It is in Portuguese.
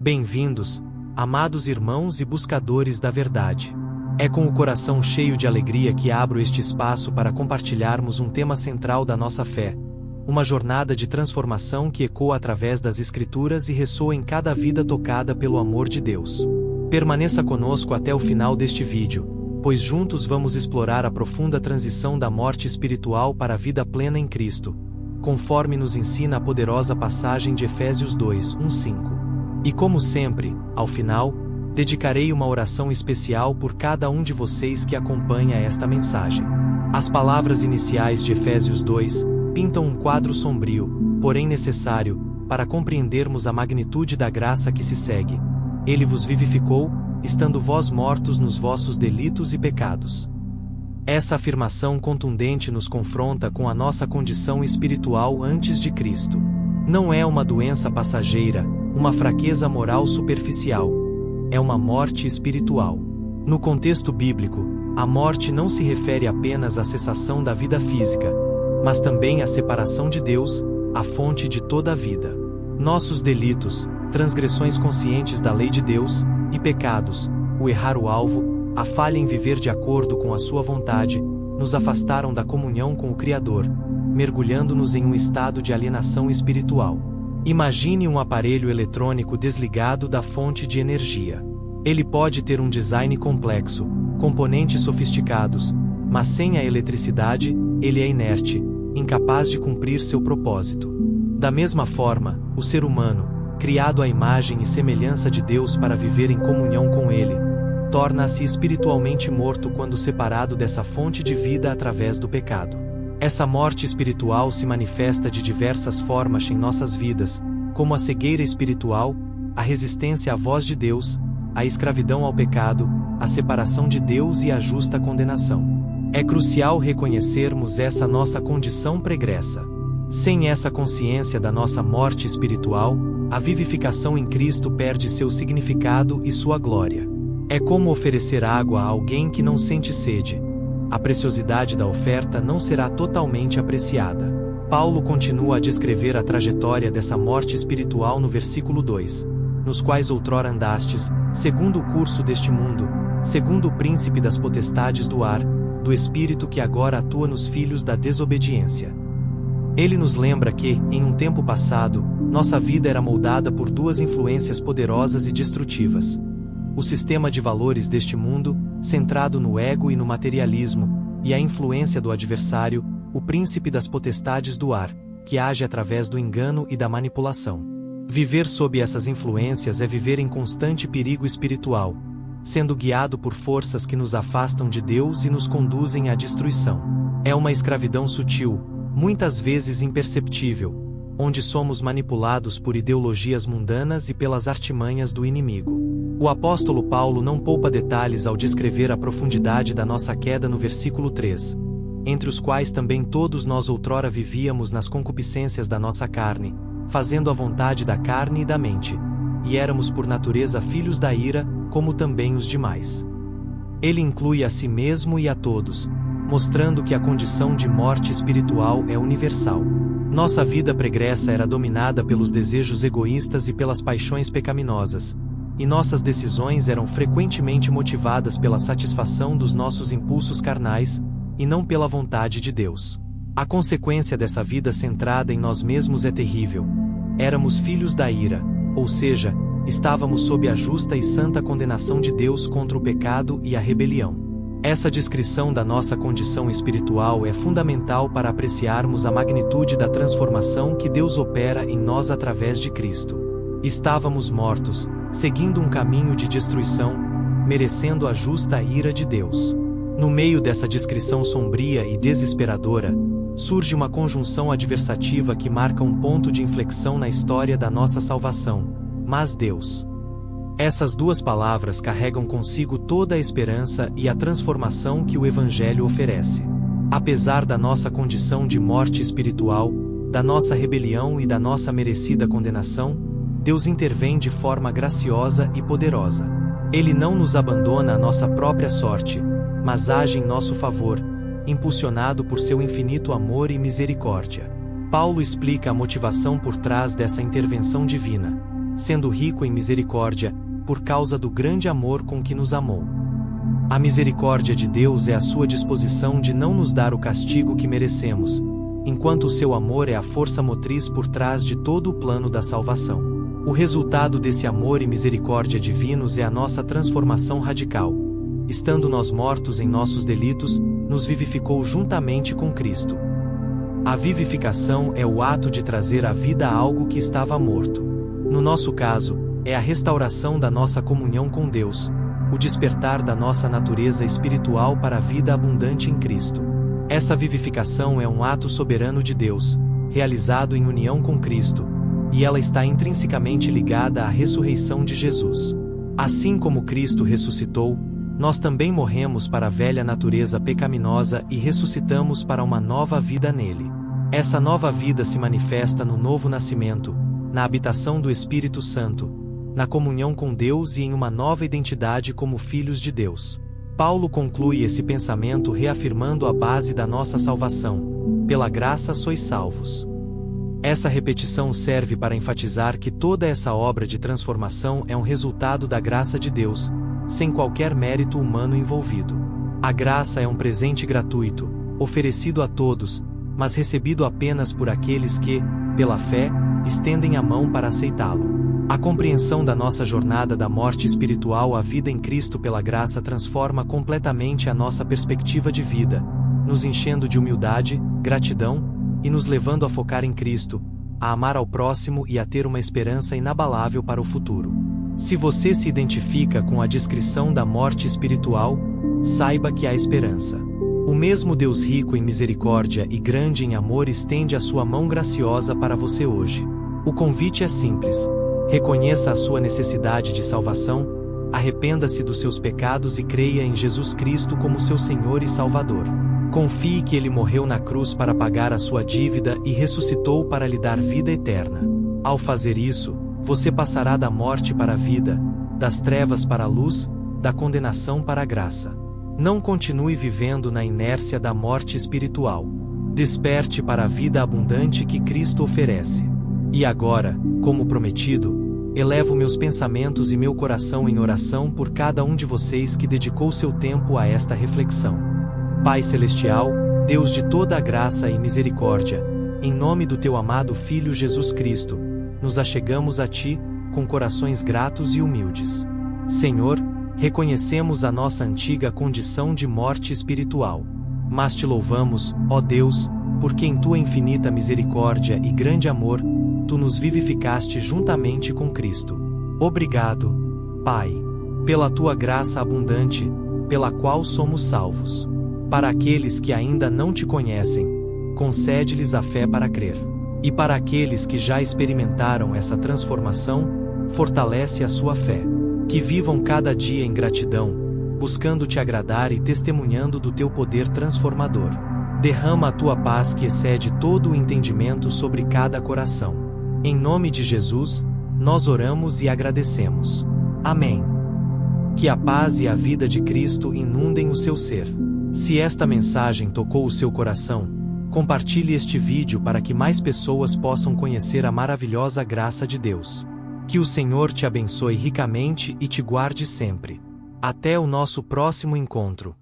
Bem-vindos, amados irmãos e buscadores da verdade. É com o coração cheio de alegria que abro este espaço para compartilharmos um tema central da nossa fé, uma jornada de transformação que ecoa através das Escrituras e ressoa em cada vida tocada pelo amor de Deus. Permaneça conosco até o final deste vídeo, pois juntos vamos explorar a profunda transição da morte espiritual para a vida plena em Cristo, conforme nos ensina a poderosa passagem de Efésios 2:1-5. E como sempre, ao final, dedicarei uma oração especial por cada um de vocês que acompanha esta mensagem. As palavras iniciais de Efésios 2 pintam um quadro sombrio, porém necessário, para compreendermos a magnitude da graça que se segue. Ele vos vivificou, estando vós mortos nos vossos delitos e pecados. Essa afirmação contundente nos confronta com a nossa condição espiritual antes de Cristo. Não é uma doença passageira, uma fraqueza moral superficial. É uma morte espiritual. No contexto bíblico, a morte não se refere apenas à cessação da vida física, mas também à separação de Deus, a fonte de toda a vida. Nossos delitos, transgressões conscientes da lei de Deus, e pecados, o errar o alvo, a falha em viver de acordo com a sua vontade, nos afastaram da comunhão com o Criador, mergulhando-nos em um estado de alienação espiritual. Imagine um aparelho eletrônico desligado da fonte de energia. Ele pode ter um design complexo, componentes sofisticados, mas sem a eletricidade, ele é inerte, incapaz de cumprir seu propósito. Da mesma forma, o ser humano, criado à imagem e semelhança de Deus para viver em comunhão com Ele, torna-se espiritualmente morto quando separado dessa fonte de vida através do pecado. Essa morte espiritual se manifesta de diversas formas em nossas vidas, como a cegueira espiritual, a resistência à voz de Deus, a escravidão ao pecado, a separação de Deus e a justa condenação. É crucial reconhecermos essa nossa condição pregressa. Sem essa consciência da nossa morte espiritual, a vivificação em Cristo perde seu significado e sua glória. É como oferecer água a alguém que não sente sede. A preciosidade da oferta não será totalmente apreciada. Paulo continua a descrever a trajetória dessa morte espiritual no versículo 2, nos quais outrora andastes, segundo o curso deste mundo, segundo o príncipe das potestades do ar, do espírito que agora atua nos filhos da desobediência. Ele nos lembra que, em um tempo passado, nossa vida era moldada por duas influências poderosas e destrutivas. O sistema de valores deste mundo, centrado no ego e no materialismo, e a influência do adversário, o príncipe das potestades do ar, que age através do engano e da manipulação. Viver sob essas influências é viver em constante perigo espiritual, sendo guiado por forças que nos afastam de Deus e nos conduzem à destruição. É uma escravidão sutil, muitas vezes imperceptível, onde somos manipulados por ideologias mundanas e pelas artimanhas do inimigo. O apóstolo Paulo não poupa detalhes ao descrever a profundidade da nossa queda no versículo 3, entre os quais também todos nós outrora vivíamos nas concupiscências da nossa carne, fazendo a vontade da carne e da mente, e éramos por natureza filhos da ira, como também os demais. Ele inclui a si mesmo e a todos, mostrando que a condição de morte espiritual é universal. Nossa vida pregressa era dominada pelos desejos egoístas e pelas paixões pecaminosas, e nossas decisões eram frequentemente motivadas pela satisfação dos nossos impulsos carnais, e não pela vontade de Deus. A consequência dessa vida centrada em nós mesmos é terrível. Éramos filhos da ira, ou seja, estávamos sob a justa e santa condenação de Deus contra o pecado e a rebelião. Essa descrição da nossa condição espiritual é fundamental para apreciarmos a magnitude da transformação que Deus opera em nós através de Cristo. Estávamos mortos, seguindo um caminho de destruição, merecendo a justa ira de Deus. No meio dessa descrição sombria e desesperadora, surge uma conjunção adversativa que marca um ponto de inflexão na história da nossa salvação: mas Deus. Essas duas palavras carregam consigo toda a esperança e a transformação que o Evangelho oferece. Apesar da nossa condição de morte espiritual, da nossa rebelião e da nossa merecida condenação, Deus intervém de forma graciosa e poderosa. Ele não nos abandona à nossa própria sorte, mas age em nosso favor, impulsionado por seu infinito amor e misericórdia. Paulo explica a motivação por trás dessa intervenção divina. sendo rico em misericórdia, por causa do grande amor com que nos amou. A misericórdia de Deus é a sua disposição de não nos dar o castigo que merecemos, enquanto o seu amor é a força motriz por trás de todo o plano da salvação. O resultado desse amor e misericórdia divinos é a nossa transformação radical. Estando nós mortos em nossos delitos, nos vivificou juntamente com Cristo. A vivificação é o ato de trazer à vida algo que estava morto. No nosso caso, é a restauração da nossa comunhão com Deus, o despertar da nossa natureza espiritual para a vida abundante em Cristo. Essa vivificação é um ato soberano de Deus, realizado em união com Cristo, e ela está intrinsecamente ligada à ressurreição de Jesus. Assim como Cristo ressuscitou, nós também morremos para a velha natureza pecaminosa e ressuscitamos para uma nova vida nele. Essa nova vida se manifesta no novo nascimento, na habitação do Espírito Santo, na comunhão com Deus e em uma nova identidade como filhos de Deus. Paulo conclui esse pensamento reafirmando a base da nossa salvação: pela graça sois salvos. Essa repetição serve para enfatizar que toda essa obra de transformação é um resultado da graça de Deus, sem qualquer mérito humano envolvido. A graça é um presente gratuito, oferecido a todos, mas recebido apenas por aqueles que, pela fé, estendem a mão para aceitá-lo. A compreensão da nossa jornada da morte espiritual à vida em Cristo pela graça transforma completamente a nossa perspectiva de vida, nos enchendo de humildade, gratidão, e nos levando a focar em Cristo, a amar ao próximo e a ter uma esperança inabalável para o futuro. Se você se identifica com a descrição da morte espiritual, saiba que há esperança. O mesmo Deus rico em misericórdia e grande em amor estende a sua mão graciosa para você hoje. O convite é simples. Reconheça a sua necessidade de salvação, arrependa-se dos seus pecados e creia em Jesus Cristo como seu Senhor e Salvador. Confie que Ele morreu na cruz para pagar a sua dívida e ressuscitou para lhe dar vida eterna. Ao fazer isso, você passará da morte para a vida, das trevas para a luz, da condenação para a graça. Não continue vivendo na inércia da morte espiritual. Desperte para a vida abundante que Cristo oferece. E agora, como prometido, elevo meus pensamentos e meu coração em oração por cada um de vocês que dedicou seu tempo a esta reflexão. Pai Celestial, Deus de toda a graça e misericórdia, em nome do Teu amado Filho Jesus Cristo, nos achegamos a Ti, com corações gratos e humildes. Senhor, reconhecemos a nossa antiga condição de morte espiritual. Mas Te louvamos, ó Deus, porque em Tua infinita misericórdia e grande amor, Tu nos vivificaste juntamente com Cristo. Obrigado, Pai, pela Tua graça abundante, pela qual somos salvos. Para aqueles que ainda não Te conhecem, concede-lhes a fé para crer. E para aqueles que já experimentaram essa transformação, fortalece a sua fé. Que vivam cada dia em gratidão, buscando Te agradar e testemunhando do Teu poder transformador. Derrama a Tua paz que excede todo o entendimento sobre cada coração. Em nome de Jesus, nós oramos e agradecemos. Amém. Que a paz e a vida de Cristo inundem o seu ser. Se esta mensagem tocou o seu coração, compartilhe este vídeo para que mais pessoas possam conhecer a maravilhosa graça de Deus. Que o Senhor te abençoe ricamente e te guarde sempre. Até o nosso próximo encontro.